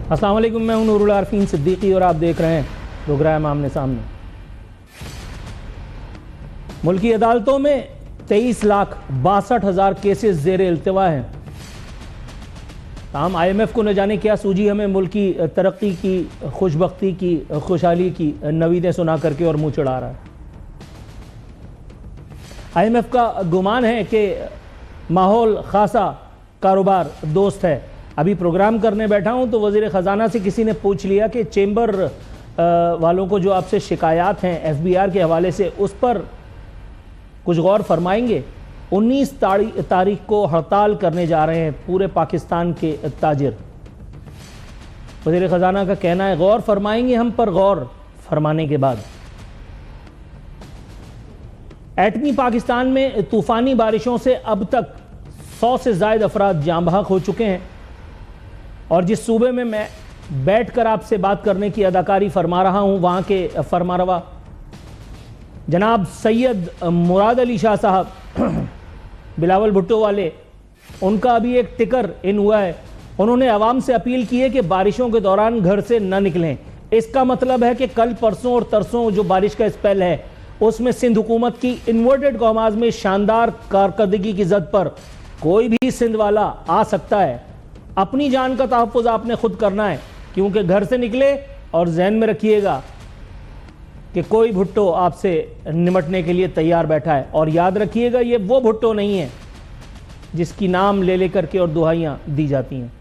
अस्सलाम वालेकुम, मैं हूं नूरुल आरफीन सिद्दीकी और आप देख रहे हैं प्रोग्राम आमने सामने। मुल्की अदालतों में 23,62,000 केसेस ज़ेर इल्तिवा हैं। ताहम IMF को न जाने क्या सूझी हमें मुल्की तरक्की की, खुशबख्ती की, खुशहाली की नवीदें सुना करके और मुँह चढ़ा रहा है। IMF का गुमान है कि माहौल खासा कारोबार दोस्त है। अभी प्रोग्राम करने बैठा हूं तो वज़ीर ख़जाना से किसी ने पूछ लिया कि चेंबर वालों को जो आपसे शिकायत हैं FBR के हवाले से, उस पर कुछ गौर फरमाएंगे। 19 तारीख को हड़ताल करने जा रहे हैं पूरे पाकिस्तान के ताजिर। वज़ीर ख़जाना का कहना है गौर फरमाएंगे हम पर गौर फरमाने के बाद। एटमी पाकिस्तान में तूफ़ानी बारिशों से अब तक 100 से ज़ायद अफराद जाँ बहक हो चुके हैं और जिस सूबे में मैं बैठकर आपसे बात करने की अदाकारी फरमा रहा हूं, वहां के फरमारवा जनाब सैयद मुराद अली शाह साहब बिलावल भुट्टो वाले, उनका अभी एक टिकर इन हुआ है। उन्होंने आवाम से अपील की है कि बारिशों के दौरान घर से न निकलें। इसका मतलब है कि कल परसों और तरसों जो बारिश का स्पेल है उसमें सिंध हुकूमत की इन्वर्टेड कॉमाज में शानदार कारकर्दगी की जद पर कोई भी सिंध वाला आ सकता है। अपनी जान का तहफ़्फ़ुज़ आपने खुद करना है, क्योंकि घर से निकले और जहन में रखिएगा कि कोई भुट्टो आपसे निमटने के लिए तैयार बैठा है। और याद रखिएगा ये वो भुट्टो नहीं है जिसकी नाम ले लेकर के और दुहाइयां दी जाती हैं।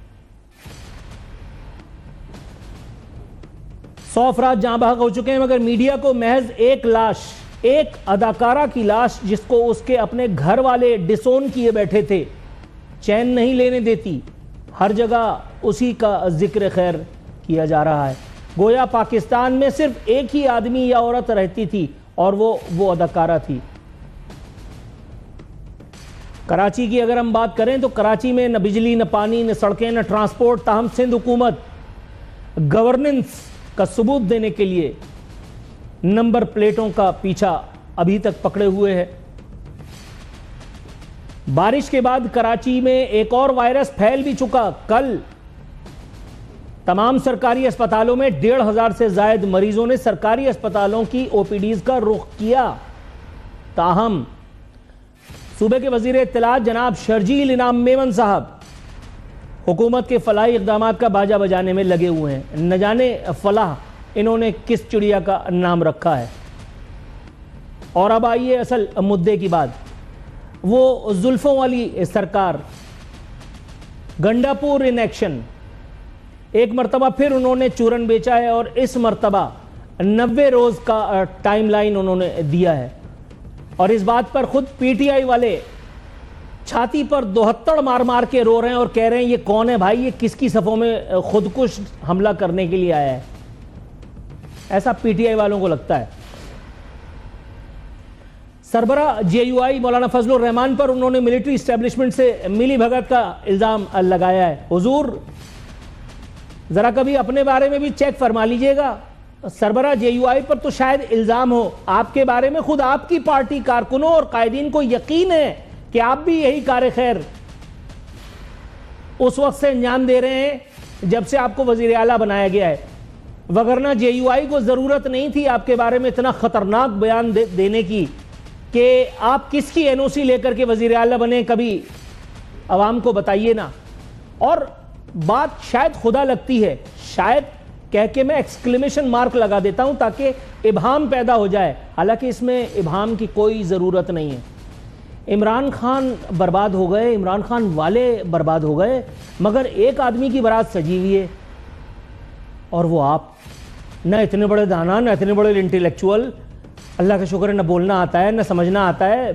100 अफराद जाँ बहक हो चुके हैं, मगर मीडिया को महज एक लाश, एक अदाकारा की लाश जिसको उसके अपने घर वाले डिसोन किए बैठे थे, चैन नहीं लेने देती। हर जगह उसी का जिक्र खैर किया जा रहा है। गोया पाकिस्तान में सिर्फ एक ही आदमी या औरत रहती थी और वो अदाकारा थी। कराची की अगर हम बात करें तो कराची में न बिजली, न पानी, न सड़कें, न ट्रांसपोर्ट। ताहम सिंध हुकूमत गवर्नेंस का सबूत देने के लिए नंबर प्लेटों का पीछा अभी तक पकड़े हुए है। बारिश के बाद कराची में एक और वायरस फैल भी चुका। कल तमाम सरकारी अस्पतालों में 1,500 से जायद मरीजों ने सरकारी अस्पतालों की OPDs का रुख किया। ताहम सूबे के वजीर इत्तलात जनाब शर्जील इनाम मेमन साहब हुकूमत के फलाही इक़दामात का बाजा बजाने में लगे हुए हैं। न जाने फलाह इन्होंने किस चिड़िया का नाम रखा है। और अब आइए असल मुद्दे की बात। वो जुल्फों वाली सरकार, गंडापुर इन एक्शन, एक मरतबा फिर उन्होंने चूरन बेचा है और इस मरतबा 90 रोज का टाइमलाइन उन्होंने दिया है। और इस बात पर खुद PTI वाले छाती पर 72 मार मार के रो रहे हैं और कह रहे हैं ये कौन है भाई, ये किसकी सफ़ों में खुदकुश हमला करने के लिए आया है। ऐसा PTI वालों को लगता है। सरबरा JUI मौलाना फजलुर रहमान पर उन्होंने मिलिट्री इस्टेब्लिशमेंट से मिली भगत का इल्ज़ाम लगाया है। हुजूर ज़रा कभी अपने बारे में भी चेक फरमा लीजिएगा। सरबरा JUI पर तो शायद इल्ज़ाम हो, आपके बारे में खुद आपकी पार्टी कारकुनों और कायदीन को यकीन है कि आप भी यही कार खैर उस वक्त से अंजाम दे रहे हैं जब से आपको वज़ीर आला बनाया गया है। वगरना JUI को ज़रूरत नहीं थी आपके बारे में इतना ख़तरनाक बयान देने की कि आप किसकी NOC लेकर के वज़ीर आला बने, कभी आवाम को बताइए ना। और बात शायद खुदा लगती है, शायद कह के मैं एक्सक्लेमेशन मार्क लगा देता हूं ताकि इबहाम पैदा हो जाए। हालांकि इसमें इबहाम की कोई ज़रूरत नहीं है। इमरान खान बर्बाद हो गए, इमरान खान वाले बर्बाद हो गए, मगर एक आदमी की बारात सजी हुई है और वो आप। न इतने बड़े दाना, न इतने बड़े इंटेलेक्चुअल, अल्लाह का शुक्र है, न बोलना आता है, न समझना आता है।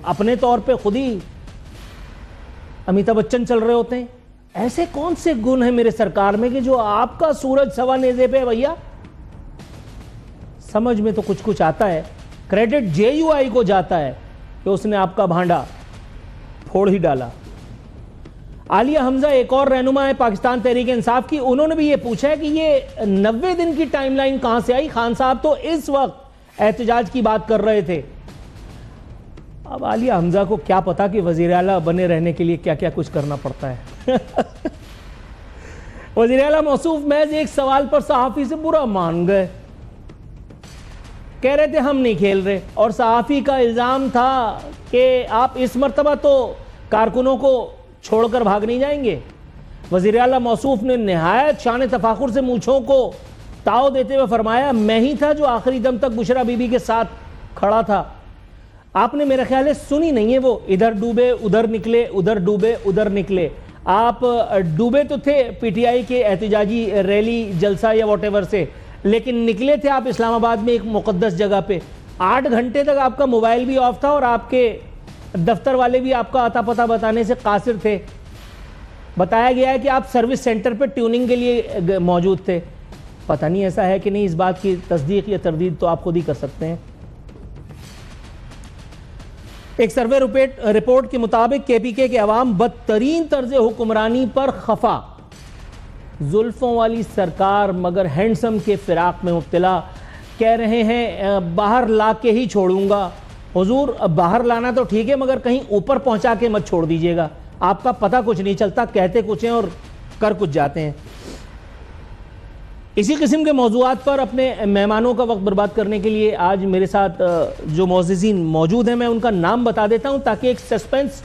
अपने तौर पे खुद ही अमिताभ बच्चन चल रहे होते हैं। ऐसे कौन से गुण हैं मेरे सरकार में कि जो आपका सूरज सवा नेज़े पे है भैया। समझ में तो कुछ कुछ आता है। क्रेडिट JUI को जाता है कि उसने आपका भांडा फोड़ ही डाला। आलिया हमजा एक और रहनुमा है पाकिस्तान तहरीक इंसाफ की, उन्होंने भी ये पूछा है कि ये 90 दिन की टाइमलाइन कहां से आई। खान साहब तो इस वक्त एहतजाज की बात कर रहे थे। अब आलिया हमजा को क्या पता कि वज़ीर आला बने रहने के लिए क्या क्या कुछ करना पड़ता है। वज़ीर आला मौसूफ महज एक सवाल पर सहाफ़ी से बुरा मान गए, कह रहे थे हम नहीं खेल रहे, और सहाफ़ी का इल्ज़ाम था कि आप इस मर्तबा तो कारकुनों को छोड़कर भाग नहीं जाएंगे। वज़ीर आला मौसूफ ने निहायत शान तफाखुर से मूंछों को ताव देते हुए फरमाया, मैं ही था जो आखिरी दम तक बुशरा बीबी के साथ खड़ा था। आपने मेरा ख्याल है सुनी नहीं है, वो इधर डूबे उधर निकले, उधर डूबे उधर निकले। आप डूबे तो थे पीटीआई के एहतजाजी रैली जलसा या वॉटेवर से, लेकिन निकले थे आप इस्लामाबाद में एक मुकद्दस जगह पे। 8 घंटे तक आपका मोबाइल भी ऑफ था और आपके दफ्तर वाले भी आपका आता पता बताने से कासिर थे। बताया गया है कि आप सर्विस सेंटर पे ट्यूनिंग के लिए मौजूद थे। पता नहीं ऐसा है कि नहीं, इस बात की तस्दीक या तरदीद तो आप खुद ही कर सकते हैं। एक सर्वे रिपोर्ट के मुताबिक केपीके के अवाम बदतरीन तर्ज हुक्मरानी पर खफा। जुल्फों वाली सरकार मगर हैंडसम के फिराक में मुब्तला, कह रहे हैं बाहर ला के ही छोड़ूंगा। हुजूर बाहर लाना तो ठीक है मगर कहीं ऊपर पहुंचा के मत छोड़ दीजिएगा, आपका पता कुछ नहीं चलता, कहते कुछ हैं और कर कुछ जाते हैं। इसी किस्म के मौज़ूआत पर अपने मेहमानों का वक्त बर्बाद करने के लिए आज मेरे साथ जो मोअज़्ज़िज़ीन मौजूद हैं, मैं उनका नाम बता देता हूं ताकि एक सस्पेंस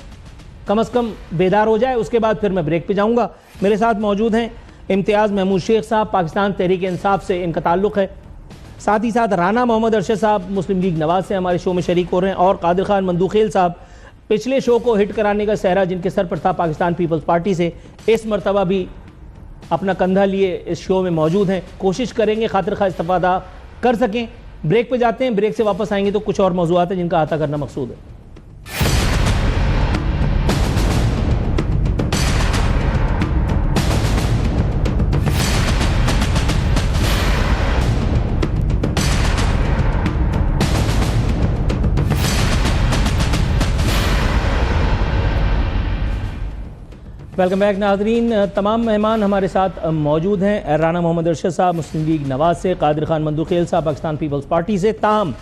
कम अज़ कम बेदार हो जाए। उसके बाद फिर मैं ब्रेक पे जाऊंगा। मेरे साथ मौजूद हैं इम्तियाज़ महमूद शेख साहब, पाकिस्तान तहरीक इंसाफ से इनका ताल्लुक़ है। साथ ही साथ राना मोहम्मद अरशद साहब मुस्लिम लीग नवाज से हमारे शो में शरीक हो रहे हैं, और कादिर खान मंदूखेल साहब पिछले शो को हिट कराने का सहरा जिनके सर पर था पाकिस्तान पीपल्स पार्टी से, इस मरतबा भी अपना कंधा लिए इस शो में मौजूद हैं। कोशिश करेंगे खातिर खा इस्तेफादा कर सकें। ब्रेक पे जाते हैं, ब्रेक से वापस आएंगे तो कुछ और मौज़ूआत हैं जिनका अहाता करना मकसूद है। वेलकम बैक नाज़रीन। तमाम मेहमान हमारे साथ मौजूद हैं। राना मोहम्मद अरशद साहब मुस्लिम लीग नवाज से, कादिर खान मंदूखेल साहब पाकिस्तान पीपल्स पार्टी से, ताहम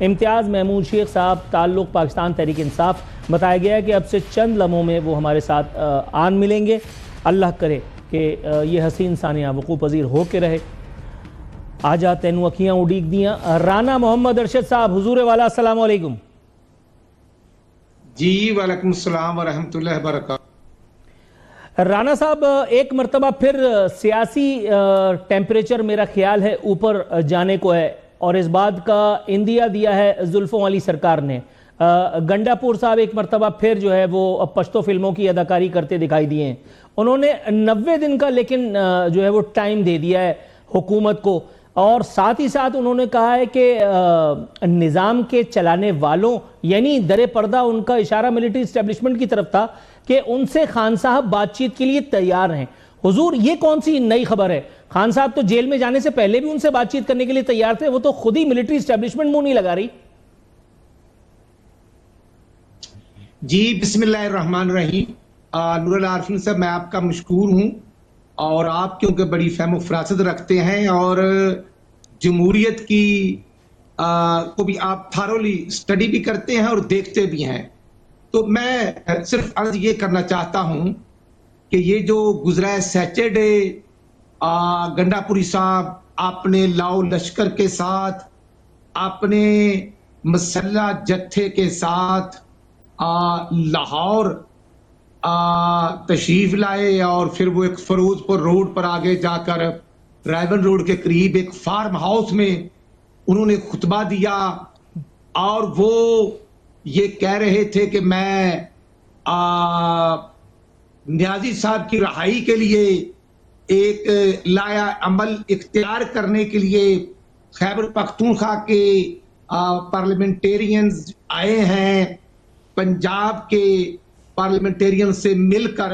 इम्तियाज़ महमूद शेख साहब ताल्लुक़ पाकिस्तान तहरीक इंसाफ। बताया गया है कि अब से चंद लम्हों में वो हमारे साथ आन मिलेंगे। अल्लाह करे कि ये हसीन सानिया वक़ूफ़ पज़ीर हो के रहे। आजा तैनू अखियाँ उड़ीक दियाँ। राना मोहम्मद अरशद साहब, हुजूर वाला अस्सलाम वालेकुम। जी वालेकुम सलाम व रहमतुल्लाहि व बरकातहू। राना साहब, एक मरतबा फिर सियासी टेम्परेचर मेरा ख्याल है ऊपर जाने को है, और इस बात का इंदिया दिया है जुल्फों वाली सरकार ने। गंडापुर साहब एक मरतबा फिर जो है वो पश्तो फिल्मों की अदाकारी करते दिखाई दिए हैं। उन्होंने 90 दिन का लेकिन जो है वो टाइम दे दिया है हुकूमत को, और साथ ही साथ उन्होंने कहा है कि निज़ाम के चलाने वालों यानी दरे पर्दा उनका इशारा मिलिट्री इस्टेब्लिशमेंट की तरफ था कि उनसे खान साहब बातचीत के लिए तैयार हैं। हुजूर, ये कौन सी नई खबर है? खान साहब तो जेल में जाने से पहले भी उनसे बातचीत करने के लिए तैयार थे, वो तो खुद ही मिलिट्री इस्टेब्लिशमेंट मुंह नहीं लगा रही। जी बिस्मिल्लाहिर्रहमानिर्रहीम। नूरुल आरिफीन साहब, मैं आपका मशकूर हूं, और आप क्योंकि बड़ी फहम फरासत रखते हैं और जमहूरियत की को भी आप थारोली स्टडी भी करते हैं और देखते भी हैं। तो मैं सिर्फ अर्ज ये करना चाहता हूं कि ये जो गुजरा सैटरडे गंडापुरी साहब आपने लाओ लश्कर के साथ, अपने मसल्ला जत्थे के साथ लाहौर तशरीफ लाए, और फिर वो एक फरोजपुर रोड पर आगे जाकर रायबन रोड के करीब एक फार्म हाउस में उन्होंने खुतबा दिया, और वो ये कह रहे थे कि मैं नियाजी साहब की रहाई के लिए एक लाया अमल इख्तियार करने के लिए खैबर पख्तूनख्वा के पार्लियामेंटेरियंस आए हैं, पंजाब के पार्लियामेंटेरियन से मिलकर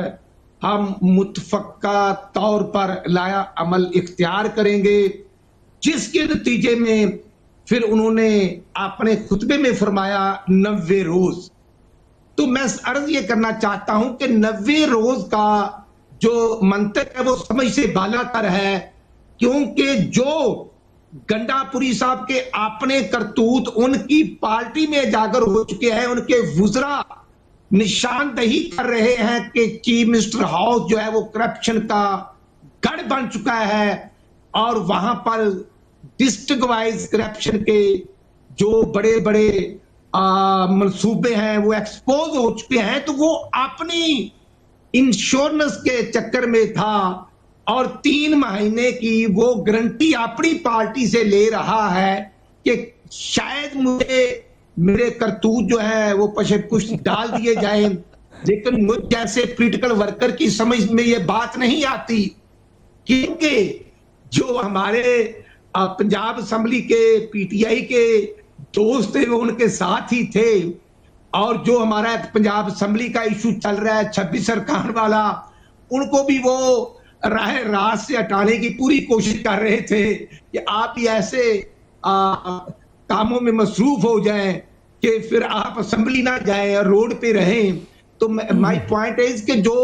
हम मुतफक्का तौर पर लाया अमल इख्तियार करेंगे, जिसके नतीजे में फिर उन्होंने अपने खुतबे में फरमाया 90 रोज। तो मैं अर्ज ये करना चाहता हूं कि 90 रोज का जो मंतक है वो समझ से बालातर है, क्योंकि जो गंडापुरी साहब के अपने करतूत उनकी पार्टी में जाकर हो चुके हैं, उनके वुज़रा निशानदही कर रहे हैं कि चीफ मिनिस्टर हाउस जो है वो करप्शन का गढ़ बन चुका है और वहां पर डिस्ट्रिक्ट वाइज करप्शन के जो बड़े बड़े मंसूबे हैं वो एक्सपोज हो चुके हैं। तो वो अपनी इंश्योरेंस के चक्कर में था और 3 महीने की वो गारंटी अपनी पार्टी से ले रहा है कि शायद मुझे मेरे करतूत जो है वो पशे-पुश डाल दिए जाएं, लेकिन मुझ जैसे पॉलिटिकल वर्कर की समझ में ये बात नहीं आती, क्योंकि जो हमारे पंजाब असेंबली के पीटीआई के दोस्त थे वो उनके साथ ही थे, और जो हमारा पंजाब असेंबली का इशू चल रहा है 26 सरकार वाला, उनको भी वो राह रास्त से हटाने की पूरी कोशिश कर रहे थे कि आप ही ऐसे कामों में मसरूफ हो जाएं कि फिर आप असेंबली ना जाएं और रोड पे रहें। तो माय पॉइंट इज कि जो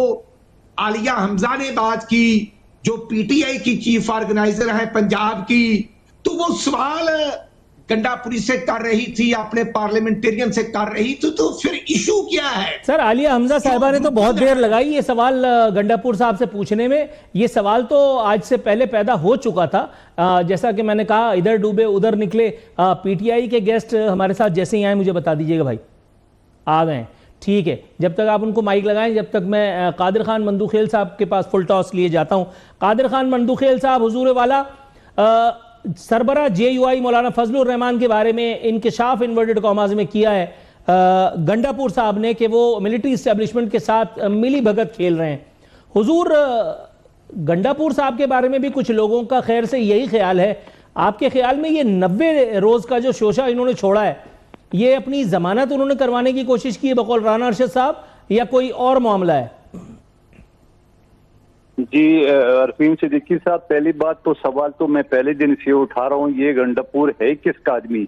आलिया हमजा ने बात की, जो पीटीआई की चीफ ऑर्गेनाइजर है पंजाब की, तो वो सवाल गंडापुरी से कर रही थी, अपने पार्लियामेंटेरियन से कर रही थी, तो फिर इशू क्या है? सर, आलिया हमजा साहिबा ने तो बहुत देर लगाई ये सवाल गंडापुर साहब से पूछने में। ये सवाल तो आज से पहले पैदा हो चुका था। जैसा कि मैंने कहा, इधर डूबे उधर निकले। पीटीआई के गेस्ट हमारे साथ जैसे ही आए मुझे बता दीजिएगा भाई। आ गए, ठीक है। जब तक आप उनको माइक लगाएं, जब तक मैं कादिर खान मंदूखेल साहब के पास फुल टॉस लिए जाता हूं। कादिर खान मंदूखेल साहब, हुजूर वाला, सरबरा JUI मौलाना फजलुर रहमान के बारे में इंकिशाफ इन्वर्टेड कॉमास में किया है गंडापुर साहब ने कि वो मिलिट्री इस्टेब्लिशमेंट के साथ मिली भगत खेल रहे हैं। हुजूर, गंडापुर साहब के बारे में भी कुछ लोगों का खैर से यही ख्याल है। आपके ख्याल में ये 90 रोज का जो शोशा इन्होंने छोड़ा है, ये अपनी जमानत उन्होंने करवाने की कोशिश की है बकौल राना अरशद साहब, या कोई और मामला है? जी अरफीन सिद्दीकी साहब, पहली बात तो सवाल तो मैं पहले दिन से उठा रहा हूँ, ये गंडापुर है किसका आदमी?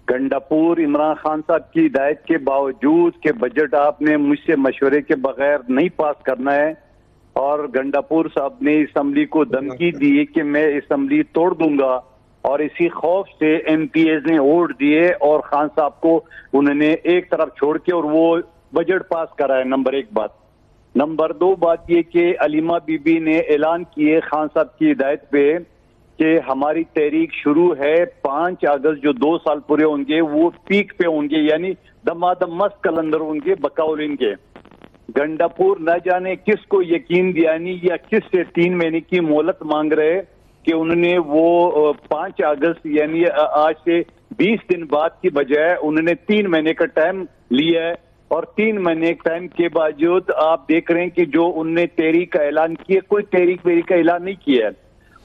गंडापुर इमरान खान साहब की हिदायत के बावजूद कि बजट आपने मुझसे मशवरे के बगैर नहीं पास करना है, और गंडापुर साहब ने असेंबली को धमकी दी कि मैं असेंबली तोड़ दूंगा, और इसी खौफ से MPs ने वोट दिए और खान साहब को उन्होंने एक तरफ छोड़ के और वो बजट पास कराया। नंबर 1 बात। नंबर 2 बात ये कि अलीमा बीबी ने ऐलान किए खान साहब की हिदायत पे कि हमारी तहरीक शुरू है 5 अगस्त, जो 2 साल पूरे होंगे वो पीक पे होंगे, यानी दमादम मस्त कलंदर होंगे बकौल इनके। गंडापुर न जाने किसको यकीन दियानी या किस से 3 महीने की मोहलत मांग रहे कि उन्होंने वो 5 अगस्त यानी आज से 20 दिन बाद की बजाय उन्होंने 3 महीने का टाइम लिया है, और 3 महीने टाइम के बावजूद आप देख रहे हैं कि जो उनने तहरीक का ऐलान किया, कोई तहरीक वेरी का ऐलान नहीं किया है।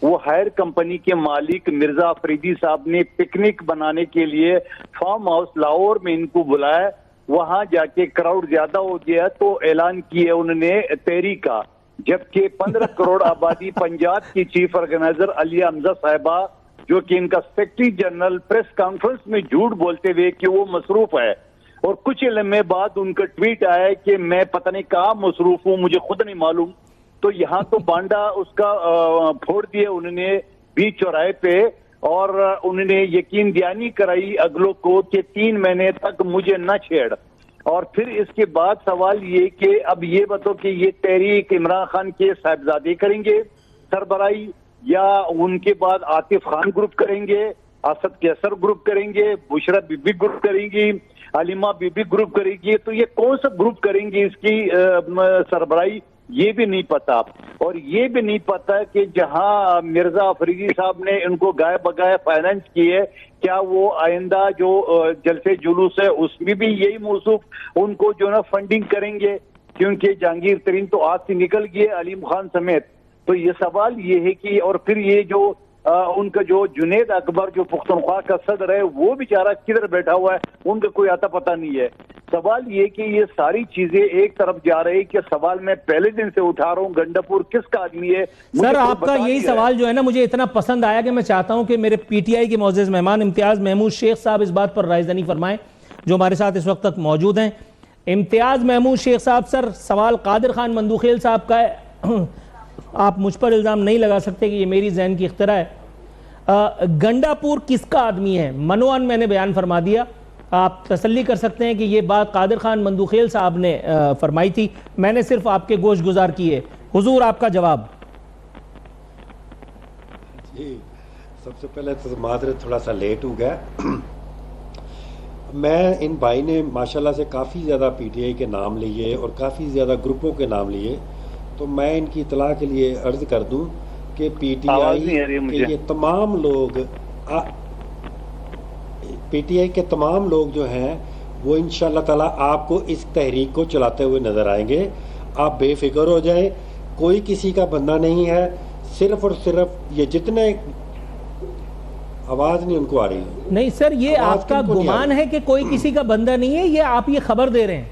वो हायर कंपनी के मालिक मिर्जा अफरीदी साहब ने पिकनिक बनाने के लिए फार्म हाउस लाहौर में इनको बुलाया, वहां जाके क्राउड ज्यादा हो गया तो ऐलान किया उन्होंने तहरीक का, जबकि 15 करोड़ आबादी पंजाब की चीफ ऑर्गेनाइजर आलिया हमजा साहिबा, जो कि इनका सेक्रेटरी जनरल, प्रेस कॉन्फ्रेंस में झूठ बोलते हुए कि वो मसरूफ है, और कुछ लम्हे बाद उनका ट्वीट आया कि मैं पता नहीं कहाँ मसरूफ हूँ, मुझे खुद नहीं मालूम। तो यहाँ तो बांडा उसका फोड़ दिया उन्होंने बीच चौराहे पे, और उन्होंने यकीन दयानी कराई अगलों को कि 3 महीने तक मुझे न छेड़। और फिर इसके बाद सवाल ये कि अब ये बताओ कि ये तहरीक इमरान खान के साहिबजादे करेंगे सरबराही, या उनके बाद आतिफ खान ग्रुप करेंगे, असद कैसर ग्रुप करेंगे, बुशरा बीबी ग्रुप करेंगी, अलीमा बीबी ग्रुप करेगी? तो ये कौन सा ग्रुप करेंगी इसकी सरबराही, ये भी नहीं पता। और ये भी नहीं पता कि जहां मिर्जा अफरीदी साहब ने इनको गाय बगाए फाइनेंस किए, क्या वो आइंदा जो जलसे जुलूस है उसमें भी यही मौसूफ उनको जो ना फंडिंग करेंगे? क्योंकि जहांगीर तरीन तो आज से निकल गए, अलीम खान समेत। तो ये सवाल ये है कि, और फिर ये जो उनका जो जुनेद अकबर जो पुख्तनख्वा का सदर है, वो बेचारा किधर बैठा हुआ है, उनका कोई आता पता नहीं है। सवाल ये कि ये सारी चीजें एक तरफ जा रही कि सवाल मैं पहले दिन से उठा रहा हूँ, गंडापुर किसका आदमी है? सर, आपका यही सवाल जो है ना मुझे इतना पसंद आया कि मैं चाहता हूं कि मेरे PTI के मोअज़्ज़िज़ मेहमान इम्तियाज महमूद शेख साहब इस बात पर रायज़नी फरमाएं, जो हमारे साथ इस वक्त तक मौजूद हैं। इम्तियाज महमूद शेख साहब, सर सवाल कादिर खान मंदूखेल साहब का है, आप मुझ पर इल्ज़ाम नहीं लगा सकते कि ये मेरी जहन की इख्तिरा है। गंडापुर किसका आदमी है? मनोअन मैंने बयान फरमा दिया, आप तसल्ली कर सकते हैं कि ये बात कादिर खान मंदूखेल साहब ने फरमाई थी, मैंने सिर्फ आपके गोश गुजार किए। हुजूर, आपका जवाब। जी, सबसे पहले तो माजरत थोड़ा सा लेट हो गया। मैं इन भाई ने माशाल्लाह से काफ़ी ज़्यादा पीटीआई के नाम लिए और काफ़ी ज़्यादा ग्रुपों के नाम लिए, तो मैं इनकी इतला के लिए अर्ज़ कर दूं कि पीटीआई के ये तमाम लोग पीटीआई के तमाम लोग जो हैं वो इंशाअल्लाह ताला आपको इस तहरीक को चलाते हुए नज़र आएंगे। आप बेफिक्र हो जाएं, कोई किसी का बंदा नहीं है, सिर्फ और सिर्फ ये जितने आवाज़ नहीं उनको आ रही है। नहीं सर, ये आपका गुमान है कि कोई किसी का बंदा नहीं है, ये आप ये खबर दे रहे हैं?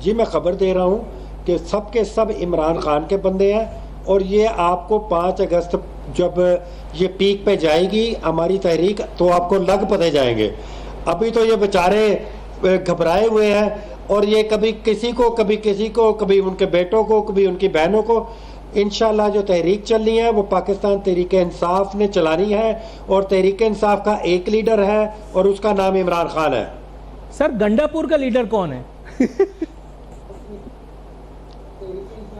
जी मैं खबर दे रहा हूं कि सब के सब इमरान खान के बंदे हैं, और ये आपको 5 अगस्त जब ये पीक पे जाएगी हमारी तहरीक तो आपको लग पते जाएंगे। अभी तो ये बेचारे घबराए हुए हैं, और ये कभी किसी को कभी उनके बेटों को कभी उनकी बहनों को। इंशाल्लाह जो तहरीक चलनी है वो पाकिस्तान तहरीक इंसाफ ने चलानी है, और तहरीक इंसाफ का एक लीडर है और उसका नाम इमरान खान है। सर गंडापुर का लीडर कौन है?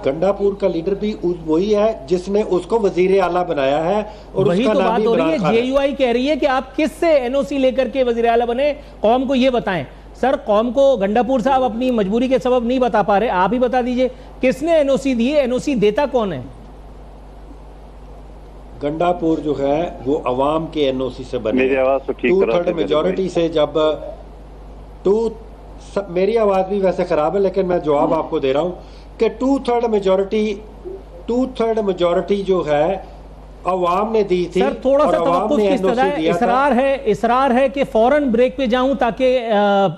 गंडापुर का लीडर भी वही है जिसने उसको वजीर आला बनाया है, और वही उसका तो नाम बात हो रही है। जेयूआई कह रही है कि आप किससे एनओसी लेकर के वजीर आला बने, कौम को ये बताएं। सर कौम को गंडापुर साहब अपनी मजबूरी के सबब नहीं बता पा रहे, आप ही बता दीजिए किसने एनओसी दी है, एनओसी देता कौन है? गंडापुर जो है वो अवाम के एनओसी से बने, 2/3 मेजॉरिटी से। जब मेरी आवाज भी वैसे खराब है लेकिन मैं जवाब आपको दे रहा हूं कि 2/3 मेजॉरिटी जो है अवाम ने दी थी। सर थोड़ा सा तवक्कुफ की इस्तदा है, इसरार है कि फौरन ब्रेक पे जाऊं ताकि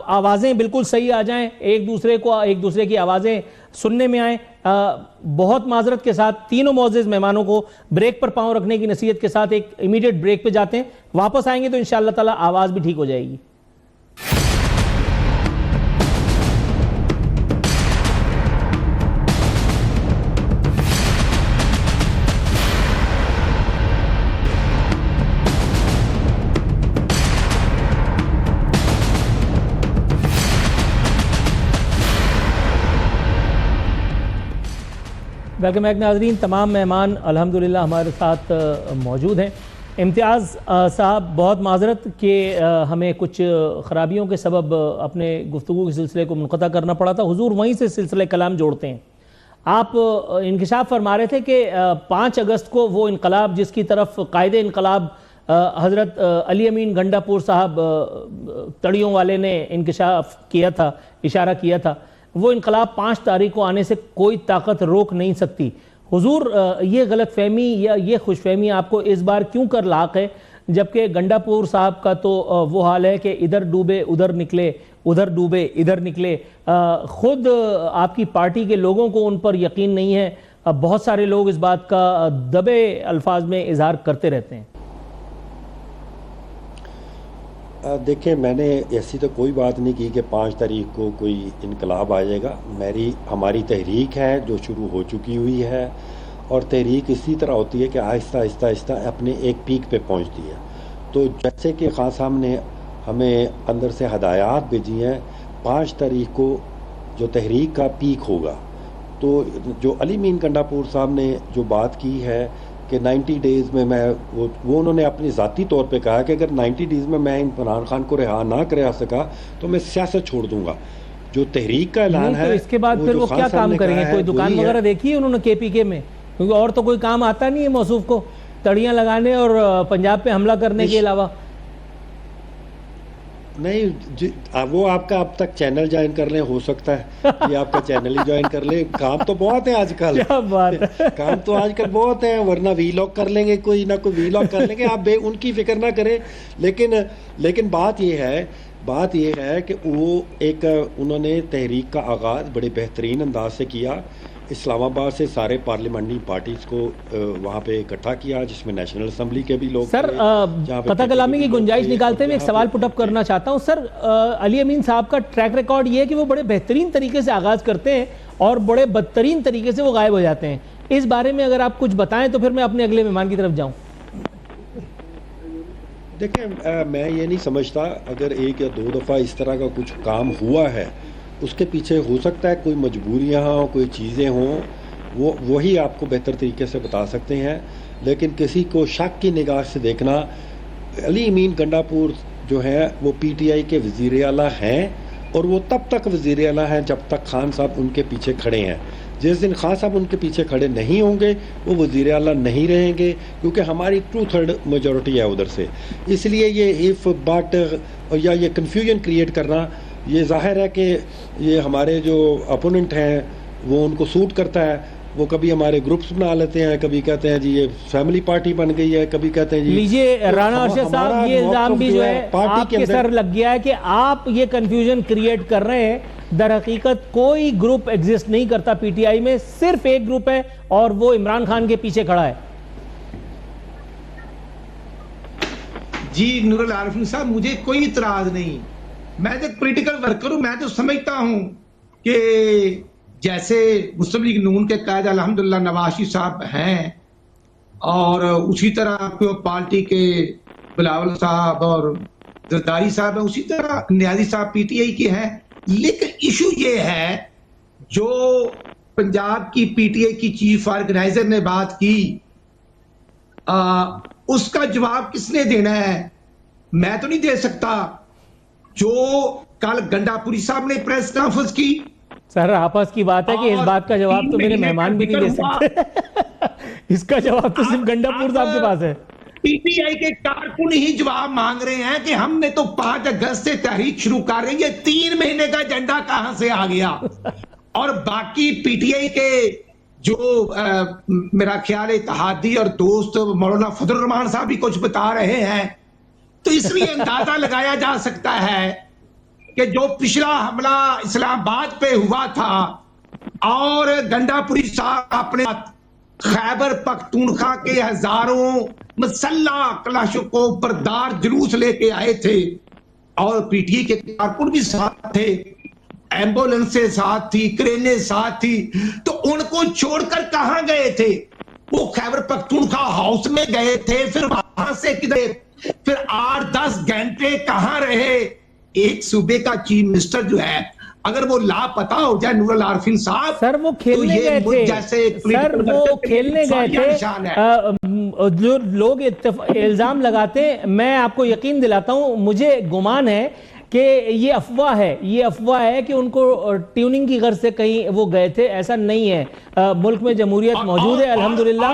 आवाजें बिल्कुल सही आ जाएं, एक दूसरे की आवाजें सुनने में आए। बहुत माजरत के साथ तीनों मौजूद मेहमानों को ब्रेक पर पांव रखने की नसीहत के साथ एक इमीडिएट ब्रेक पे जाते हैं। वापस आएंगे तो इंशाअल्लाह ताला आवाज भी ठीक हो जाएगी। वेलकम बैक नाज़रीन। तमाम मेहमान अल्हम्दुलिल्लाह हमारे साथ मौजूद हैं। इम्तियाज़ साहब बहुत माजरत कि हमें कुछ ख़राबियों के सबब अपने गुफ्तगू के सिलसिले को मुनक़ता करना पड़ा था। हुजूर वहीं से सिलसिले कलाम जोड़ते हैं। आप इंकिशाफ फरमा रहे थे कि 5 अगस्त को वो इनकलाब जिसकी तरफ कायदे इनकलाब हज़रत अली अमीन गंडापुर साहब तड़ियों वाले ने इंकिशाफ किया था, इशारा किया था, वो इनकलाब 5 तारीख को आने से कोई ताकत रोक नहीं सकती। हुजूर ये गलतफहमी या ये खुशफहमी आपको इस बार क्यों कर लाक है, जबकि गंडापुर साहब का तो वो हाल है कि इधर डूबे उधर निकले, उधर डूबे इधर निकले। खुद आपकी पार्टी के लोगों को उन पर यकीन नहीं है। बहुत सारे लोग इस बात का दबे अल्फाज में इजहार करते रहते हैं। देखिए मैंने ऐसी तो कोई बात नहीं की कि 5 तारीख को कोई इनकलाब आ जाएगा। हमारी तहरीक है जो शुरू हो चुकी हुई है, और तहरीक इसी तरह होती है कि आहिस्ता आहिस्ता आहिस्ता अपने एक पीक पे पहुंचती है। तो जैसे कि खान साहब ने हमें अंदर से हदायत भेजी हैं, 5 तारीख को जो तहरीक का पीक होगा, तो जो अली मीन गंडापुर साहब ने जो बात की है कि 90 डेज़ में मैं वो उन्होंने अपनी ज़ाती तौर पे कहा कि अगर 90 डेज़ में मैं इमरान खान को रिहा ना करा सका तो मैं सियासत छोड़ दूंगा। जो तहरीक का ऐलान है, तो इसके बाद फिर वो क्या काम करेंगे? कोई दुकान वगैरह देखी है उन्होंने केपीके में? क्योंकि और तो कोई काम आता नहीं है मौसूफ को, तड़ियाँ लगाने और पंजाब पे हमला करने के अलावा। नहीं वो आपका अब तक चैनल ज्वाइन कर ले, हो सकता है कि आपका चैनल ही ज्वाइन कर ले। काम तो बहुत है आजकल, क्या बात है। काम तो आजकल बहुत है, वरना वीलॉग कर लेंगे, कोई ना कोई वीलॉग कर लेंगे। आप उनकी फिक्र ना करें। लेकिन बात ये है कि वो उन्होंने तहरीक का आगाज़ बड़े बेहतरीन अंदाज से किया। इस्लामाबाद से सारे पार्लियामेंट्री पार्टीज को वहाँ पे इकट्ठा किया, जिसमें नेशनल असम्बली के भी लोग। सर पता कलामी की गुंजाइश निकालते हुए एक सवाल पुटअप करना चाहता हूँ। सर अली अमीन साहब का ट्रैक रिकॉर्ड ये है कि वो बड़े बेहतरीन तरीके से आगाज़ करते हैं और बड़े बदतरीन तरीके से वो गायब हो जाते हैं। इस बारे में अगर आप कुछ बताएं तो फिर मैं अपने अगले मेहमान की तरफ जाऊँ। देखिए मैं ये नहीं समझता, अगर 1 या 2 दफ़ा इस तरह का कुछ काम हुआ है उसके पीछे हो सकता है कोई मजबूरियाँ हों, कोई चीज़ें हों, वो वही आपको बेहतर तरीके से बता सकते हैं। लेकिन किसी को शक की निगाह से देखना, अली अमीन गंडापुर जो है वो पीटीआई के वज़ीर आला हैं और वो तब तक वज़ीर आला हैं जब तक खान साहब उनके पीछे खड़े हैं। जिस दिन खान साहब उनके पीछे खड़े नहीं होंगे वो वज़ीर आला नहीं रहेंगे, क्योंकि हमारी 2/3 मेजॉरिटी है उधर से। इसलिए ये इफ़ बट या ये कन्फ्यूजन क्रिएट करना, ये जाहिर है कि ये हमारे जो अपोनेंट हैं वो उनको सूट करता है। वो कभी हमारे ग्रुप्स बना लेते हैं, कभी कहते हैं जी ये फैमिली पार्टी बन गई है, कभी कहते हैं जी। लीजिए राना अरशद साहब, ये इल्जाम भी जो है आपके सर लग गया है कि आप ये कंफ्यूजन क्रिएट कर रहे हैं। दर हकीकत कोई ग्रुप एग्जिस्ट नहीं करता पीटीआई में, सिर्फ एक ग्रुप है और वो इमरान खान के पीछे खड़ा है। जी नूरुल आरिफिन साहब, मुझे कोई इतराज नहीं, मैं तो पॉलिटिकल वर्कर हूं। मैं तो समझता हूं कि जैसे मुस्लिम लीग नून के कायद अल्हम्दुलिल्लाह नवाज शरीफ साहब हैं, और उसी तरह पार्टी के बिलावल साहब और जरदारी साहब हैं, उसी तरह नियाजी साहब पीटीआई के हैं। लेकिन इशू ये है, जो पंजाब की पीटीआई की चीफ ऑर्गेनाइजर ने बात की, उसका जवाब किसने देना है? मैं तो नहीं दे सकता। जो कल गंडापुरी साहब ने प्रेस कॉन्फ्रेंस की, सर आपस की बात है कि इस बात का जवाब तो मेरे मेहमान भी नहीं दे सकते। इसका जवाब तो सिर्फ गंडापुर साहब के पास है। पीटीआई के कारकुन ही जवाब मांग रहे हैं कि हमने तो 5 अगस्त से तहरीक शुरू कर रही है, 3 महीने का एजेंडा कहां से आ गया? और बाकी पीटीआई के जो मेरा ख्याल है इत्तेहादी और दोस्त मौलाना फजल रहमान साहब भी कुछ बता रहे हैं, तो इसलिए अंदाजा लगाया जा सकता है कि जो पिछला हमला इस्लामाबाद पे हुआ था और गंडापुरी साहब अपने खैबर पख्तूनख्वा के हजारों मसल्ला क्लाशकों बरदार जुलूस लेके आए थे, और पीटीआई के कारकुन भी साथ थे, एम्बुलेंसें साथ थी, क्रेनें साथ थी, तो उनको छोड़कर कहां गए थे? वो खैबर पख्तूनख्वा हाउस में गए थे, फिर वहां से किधर, फिर 8-10 घंटे कहां रहे? एक सूबे का चीफ मिनिस्टर जो है, अगर वो लापता हो जाए नूरुल आरिफिन साहब, सर वो खेलने गए थे, सर वो खेलने गए थे। जो लोग इल्जाम लगाते, मैं आपको यकीन दिलाता हूं, मुझे गुमान है कि ये अफवाह है कि उनको ट्यूनिंग की गर्ज से कहीं वो गए थे, ऐसा नहीं है। मुल्क में जमहूरियत मौजूद है अल्हम्दुलिल्लाह,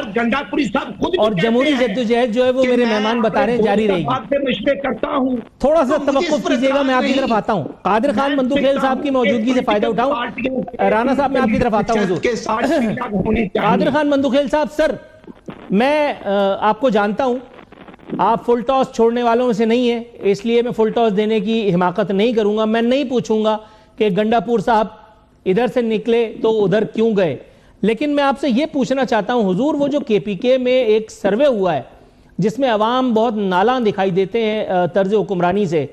और जमहूरी जद्दोजहद जो है वो मेरे मेहमान बता रहे हैं जारी रहेगी। थोड़ा सा तवक्कुफ कीजिएगा, मैं आपकी तरफ आता हूं। कादिर खान मंदूखेल साहब की मौजूदगी से फायदा उठाऊं। राना साहब मैं आपकी तरफ आता हूं। कादिर खान मंदूखेल साहब, सर मैं आपको जानता हूं, आप फुल टॉस छोड़ने वालों में से नहीं है, इसलिए मैं फुल टॉस देने की हिमाकत नहीं करूंगा। मैं नहीं पूछूंगा कि गंडापुर साहब इधर से निकले तो उधर क्यों गए, लेकिन मैं आपसे यह पूछना चाहता हूं हुजूर, वो जो केपीके में एक सर्वे हुआ है जिसमें अवाम बहुत नालां दिखाई देते हैं तर्ज हुक्मरानी से,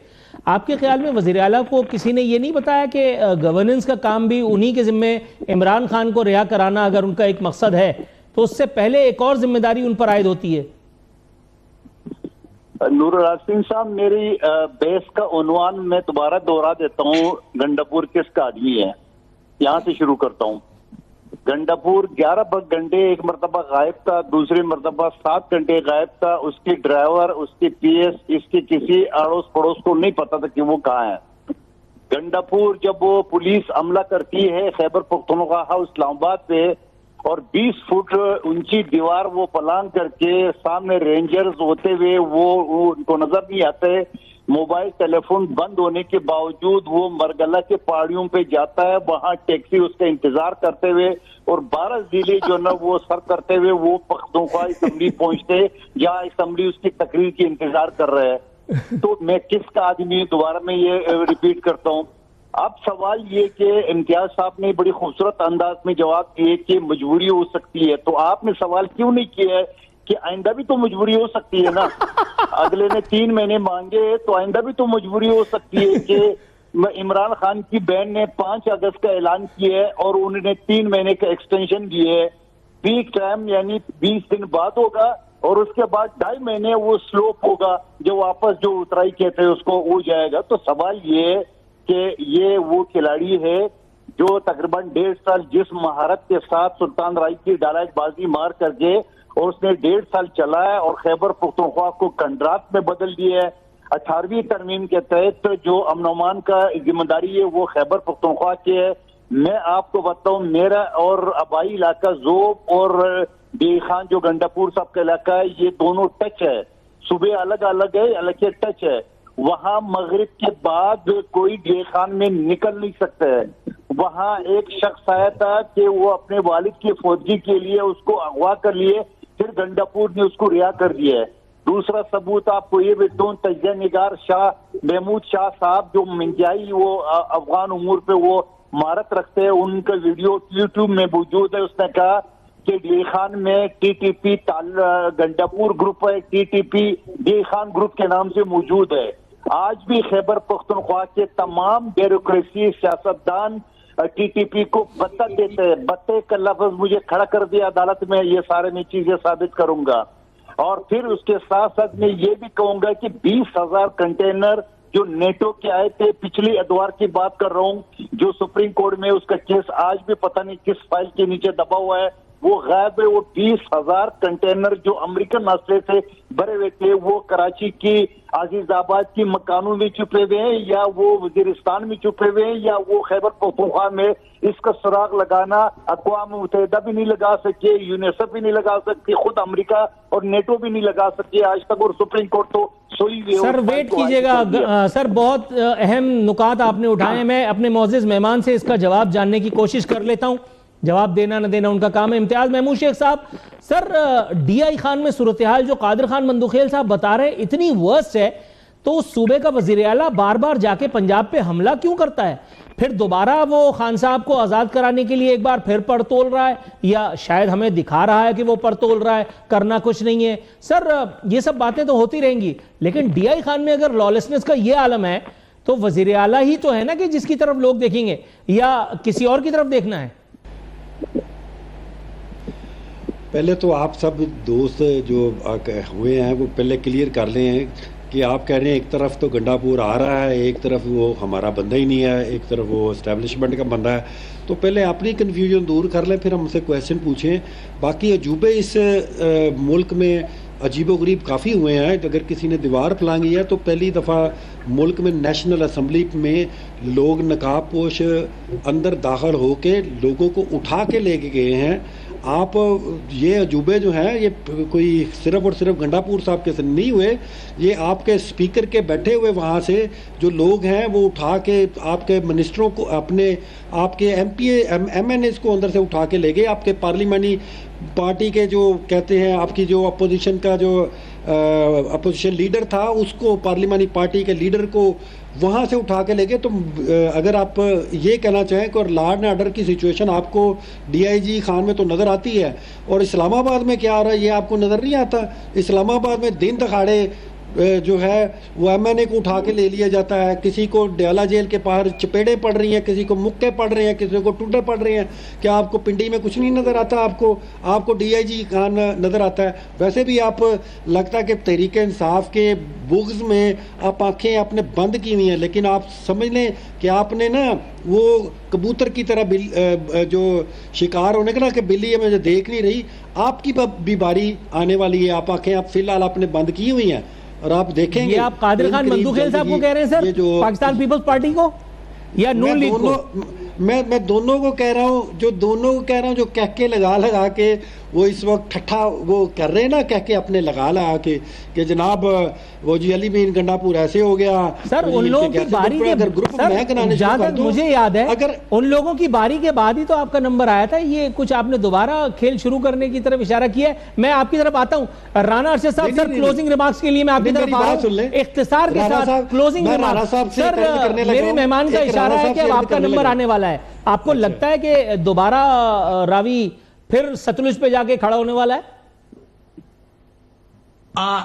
आपके ख्याल में वज़ीर आला को किसी ने यह नहीं बताया कि गवर्नेंस का काम भी उन्हीं के जिम्मे, इमरान खान को रिहा कराना अगर उनका एक मकसद है तो उससे पहले एक और जिम्मेदारी उन पर आयद होती है? नूरुल आरिफिन साहब, मेरी बेस का उन्वान मैं दोबारा दोहरा देता हूँ। गंडापुर किसका आदमी है, यहाँ से शुरू करता हूँ। गंडापुर 11 घंटे एक मरतबा गायब था, दूसरी मरतबा 7 घंटे गायब था। उसकी ड्राइवर, उसकी पीएस, इसके किसी अड़ोस पड़ोस को नहीं पता था कि वो कहाँ है। गंडापुर जब वो पुलिस हमला करती है खैबर पख्तूनख्वा हाउस इस्लामाबाद पे, और 20 फुट ऊंची दीवार वो पलांग करके सामने रेंजर्स होते हुए वो उनको नजर नहीं आते, मोबाइल टेलीफोन बंद होने के बावजूद वो मरगला के पहाड़ियों पे जाता है, वहां टैक्सी उसका इंतजार करते हुए, और 12 जिले जो ना वो सर करते हुए वो पख्तूनख्वा असेंबली पहुंचते, जहाँ असेंबली उसकी तकरीर की इंतजार कर रहे हैं। तो मैं किसका आदमी, दोबारा मैं ये रिपीट करता हूँ। अब सवाल ये कि इम्तियाज साहब ने बड़ी खूबसूरत अंदाज में जवाब दिए कि मजबूरी हो सकती है, तो आपने सवाल क्यों नहीं किया है कि आइंदा भी तो मजबूरी हो सकती है ना? अगले ने 3 महीने मांगे तो आइंदा भी तो मजबूरी हो सकती है कि इमरान खान की बहन ने 5 अगस्त का ऐलान किया है और उन्होंने 3 महीने का एक्सटेंशन दिए है। पीक टाइम यानी 20 दिन बाद होगा, और उसके बाद 2.5 महीने वो स्लोप होगा, जो वापस जो उतराई कहते हैं उसको हो जाएगा। तो सवाल ये है कि ये वो खिलाड़ी है जो तकरीबन 1.5 साल जिस महारत के साथ सुल्तान राय की डालाबाजी मार करके और उसने 1.5 साल चला है और खैबर पख्तूनख्वा को कंडरात में बदल दिया है। 18वीं तरमीम के तहत जो अमन अमान का जिम्मेदारी है वो खैबर पख्तूनख्वा की है। मैं आपको बताऊं, मेरा और आबाई इलाका जोब और डी खान जो गंडापुर साहब का इलाका है, ये दोनों टच है, सुबह अलग अलग है, अलग टच है। वहां मगरिब के बाद कोई डी खान में निकल नहीं सकता है। वहां एक शख्स आया था कि वो अपने वालिद की फौजी के लिए उसको अगवा कर लिए, फिर गंडापुर ने उसको रिहा कर दिया है। दूसरा सबूत आपको ये भी दूं, तजिया निगार शाह महमूद शाह साहब जो मिंजाई वो अफगान उमूर पे वो महारत रखते हैं, उनका वीडियो यूट्यूब में मौजूद है। उसने कहा कि डी खान में टीटीपी गंडापुर ग्रुप है, टीटीपी डी खान ग्रुप के नाम से मौजूद है। आज भी खैबर पख्तूनख्वा के तमाम ब्यूरोक्रेसी सियासतदान टीटीपी को बत्ता देते हैं। बत्ते का लफ्ज मुझे खड़ा कर दिया अदालत में, ये सारे मैं चीजें साबित करूंगा। और फिर उसके साथ साथ मैं ये भी कहूंगा कि 20,000 कंटेनर जो नेटो के आए थे, पिछली अदवार की बात कर रहा हूं, जो सुप्रीम कोर्ट में उसका केस आज भी पता नहीं किस फाइल के नीचे दबा हुआ है, वो गायब है। वो 20,000 कंटेनर जो अमेरिकन नासले से भरे हुए थे, वो कराची की अजीजाबाद की मकानों में छुपे हुए हैं, या वो वजीरिस्तान में छुपे हुए हैं, या वो खैबर पख्तूनख्वा में। इसका सुराग लगाना अक़वाम मुत्तहिदा भी नहीं लगा सके, यूनिसेफ भी नहीं लगा सकती, खुद अमेरिका और नेटो भी नहीं लगा सके आज तक, और सुप्रीम कोर्ट तो सोई हुई है। सर वेट कीजिएगा सर, बहुत अहम नुकात आपने उठाए। मैं अपने मोअज़्ज़िज़ मेहमान से इसका जवाब जानने की कोशिश कर लेता हूं। जवाब देना न देना उनका काम है। इम्तियाज महमूद शेख साहब, सर डीआई खान में सूरत हाल जो कादिर खान मंदुखेल साहब बता रहे इतनी वर्स्ट है, तो उस सूबे का वजीर आला बार बार जाके पंजाब पे हमला क्यों करता है? फिर दोबारा वो खान साहब को आजाद कराने के लिए एक बार फिर पड़तोल रहा है, या शायद हमें दिखा रहा है कि वो पड़तोल रहा है, करना कुछ नहीं है। सर ये सब बातें तो होती रहेंगी, लेकिन डीआई खान में अगर लॉलेसनेस का ये आलम है, तो वजीर आला ही तो है ना कि जिसकी तरफ लोग देखेंगे, या किसी और की तरफ देखना है? पहले तो आप सब दोस्त जो हुए हैं वो पहले क्लियर कर लें कि आप कह रहे हैं एक तरफ तो गंडापुर आ रहा है, एक तरफ वो हमारा बंदा ही नहीं है, एक तरफ वो एस्टेब्लिशमेंट का बंदा है। तो पहले अपनी कन्फ्यूजन दूर कर लें, फिर हमसे क्वेश्चन पूछें। बाकी अजूबे इस मुल्क में अजीबो गरीब काफ़ी हुए हैं। अगर किसी ने दीवार फैलांगी है तो पहली दफ़ा मुल्क में नेशनल असम्बली में लोग नकाब पोश अंदर दाखिल होके लोगों को उठा के लेके गए हैं। आप ये अजूबे जो हैं ये कोई सिर्फ और सिर्फ गंडापुर साहब के से नहीं हुए, ये आपके स्पीकर के बैठे हुए वहाँ से जो लोग हैं वो उठा के आपके मिनिस्टरों को, अपने आपके MNAs को अंदर से उठा के ले गए। आपके पार्लियामानी पार्टी के जो कहते हैं आपकी जो अपोजिशन का जो अपोजिशन लीडर था, उसको पार्लियामानी पार्टी के लीडर को वहाँ से उठा के ले गए। तो अगर आप ये कहना चाहें कि लॉ एंड ऑर्डर की सिचुएशन आपको DIG खान में तो नज़र आती है, और इस्लामाबाद में क्या आ रहा है ये आपको नज़र नहीं आता। इस्लामाबाद में दिन दहाड़े जो है वो MNA को उठा के ले लिया जाता है, किसी को डयाला जेल के बाहर चपेड़े पड़ रही हैं, किसी को मुक्के पड़ रहे हैं, किसी को टुड्डे पड़ रहे हैं। क्या आपको पिंडी में कुछ नहीं नज़र आता? आपको DIG खान नज़र आता है। वैसे भी आप लगता है कि तहरीक इंसाफ के बुग़्ज़ में आप आंखें आपने बंद की हुई हैं, लेकिन आप समझ लें कि आपने ना वो कबूतर की तरह जो शिकार होने का ना कि बिल्ली है मुझे देख नहीं रही, आपकी भी बारी आने वाली है। आप आंखें आप फिलहाल आपने बंद की हुई हैं और आप देखेंगे। ये आप कादिर खान मंदुखेल साहब को कह रहे हैं सर, पाकिस्तान पीपल्स पार्टी को या नून लीग को? मैं दोनों को कह रहा हूँ, जो कहके लगा के वो इस वक्त ठट्ठा वो कर रहे हैं ना, कहके अपने लगा के कि जनाब वो जी अली मीन गंडापुर ऐसे हो गया। सर उन लोगों की बारी के सर मुझे याद है, अगर उन लोगों की बारी के बाद ही तो आपका नंबर आया था। ये कुछ आपने दोबारा खेल शुरू करने की तरफ इशारा किया है। मैं आपकी तरफ आता हूँ, राना अरशद साहब सर क्लोजिंग रिमार्क्स के लिए मैं आपकी तरफ आ रहा हूँ इख्तिसार के साथ। क्लोजिंग रिमार्क्स सर, मेरे मेहमान का इशारा है कि अब आपका नंबर आने वाला है। आपको लगता है कि दोबारा रावी फिर सतलुज पे जाके खड़ा होने वाला है?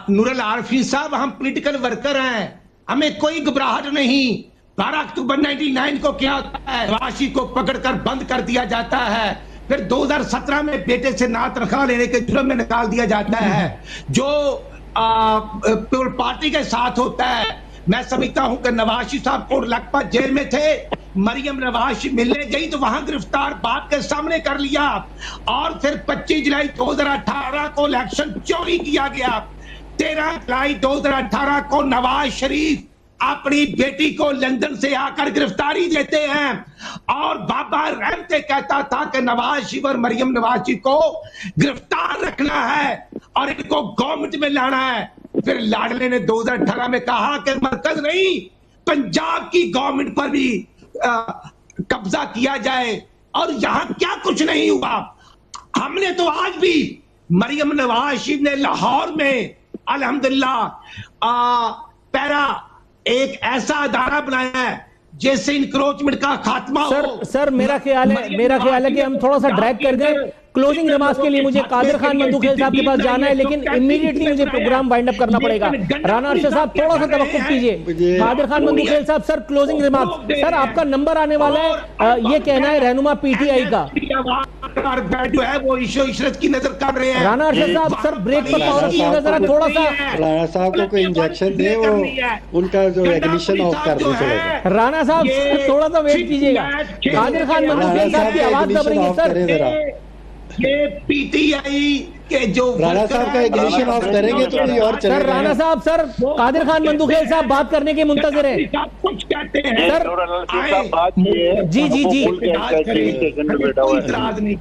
नूरुल आरिफीन साहब, हम पॉलिटिकल वर्कर हैं, हमें कोई घबराहट नहीं। 12 अक्टूबर 1999 को क्या होता है, नवाशी को पकड़कर बंद कर दिया जाता है, फिर 2017 में बेटे से ना तनख्वाह लेने के जुर्म में निकाल दिया जाता है। जो पार्टी के साथ होता है, मैं समझता हूं कि नवाशी साहब को लखपत जेल में थे, मरियम नवाज मिलने गई तो वहां गिरफ्तार बाप के सामने कर लिया, और फिर 25 जुलाई 2018 को इलेक्शन चोरी किया गया। 13 जुलाई 2018 को नवाज शरीफ अपनी बेटी को लंदन से आकर गिरफ्तारी देते हैं, और बाबा रहमते कहता था कि नवाज शरीफ और मरियम नवाज जी को गिरफ्तार रखना है और इनको गवर्नमेंट में लाना है। फिर लाडले ने 2018 में कहा कि मरकज नहीं, पंजाब की गवर्नमेंट पर भी कब्जा किया जाए, और यहां क्या कुछ नहीं हुआ। हमने तो आज भी मरियम नवाज शरीफ ने लाहौर में अल्हम्दुलिल्लाह पैरा एक ऐसा अदारा बनाया है जैसे इंक्रोचमेंट का खात्मा हो। सर मेरा ख्याल है कि हम थोड़ा सा ड्रैग कर गए। क्लोजिंग रिमार्क्स के लिए मुझे कादिर खान मंदूखेल साहब के पास जाना है, लेकिन इमीडिएटली मुझे प्रोग्राम वाइंड अप करना पड़ेगा। राना अरशद साहब थोड़ा सा तवक्कुफ कीजिए। कादिर खान मंदूखेल साहब, सर क्लोजिंग रिमार्क्स। सर आपका नंबर आने वाला है, ये कहना है रहनुमा पीटीआई का जो है वो इशरत की नजर कर रहे हैं। राना अरशद साहब, सर ब्रेक पर पहुंच रखिएगा जरा थोड़ा सा। राना साहब को कोई इंजेक्शन दे, वो उनका जो इग्निशन ऑफ कर दे चलेगा। राना साहब थोड़ा सा वेट कीजिएगा। कादिर खान मंदूखेल साहब की आवाज दब रही है सर। ये पीटीआई के जो राणा साहब का इग्निशन ऑफ करेंगे तो कोई और चलेगा। सर राणा साहब, सर कादिर खान मंदूखेल साहब बात करने के मुंतजिर है। कुछ कहते हैं सर, जी इतराज नहीं।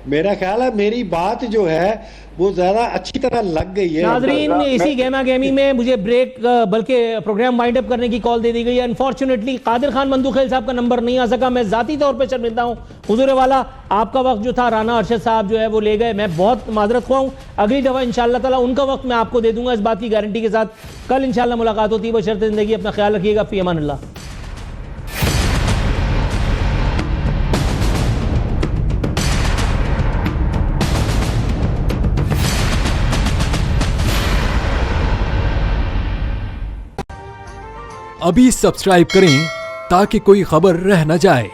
मेरा ख्याल है मेरी बात जो है वो ज्यादा अच्छी तरह लग गई है। नाजरीन, इसी गहमा गहमी में मुझे ब्रेक बल्कि प्रोग्राम वाइंड अप करने की कॉल दे दी गई है। अनफॉर्चुनेटली कादिर खान मंदूखेल साहब का नंबर नहीं आ सका। मैं जाती तौर पे शर्मिंदा हूं। हुजूर वाला, आपका वक्त जो था राना अरशद साहब जो है वो ले गए। मैं बहुत माजरत ख्वाह हूं। अगली दफा इंशाअल्लाह ताला उनका वक्त मैं आपको दे दूंगा, इस बात की गारंटी के साथ। कल इंशाअल्लाह मुलाकात होती है। बशर्ते जिंदगी, अपना ख्याल रखिएगा। फी अमान अल्लाह। अभी सब्सक्राइब करें ताकि कोई खबर रह न जाए।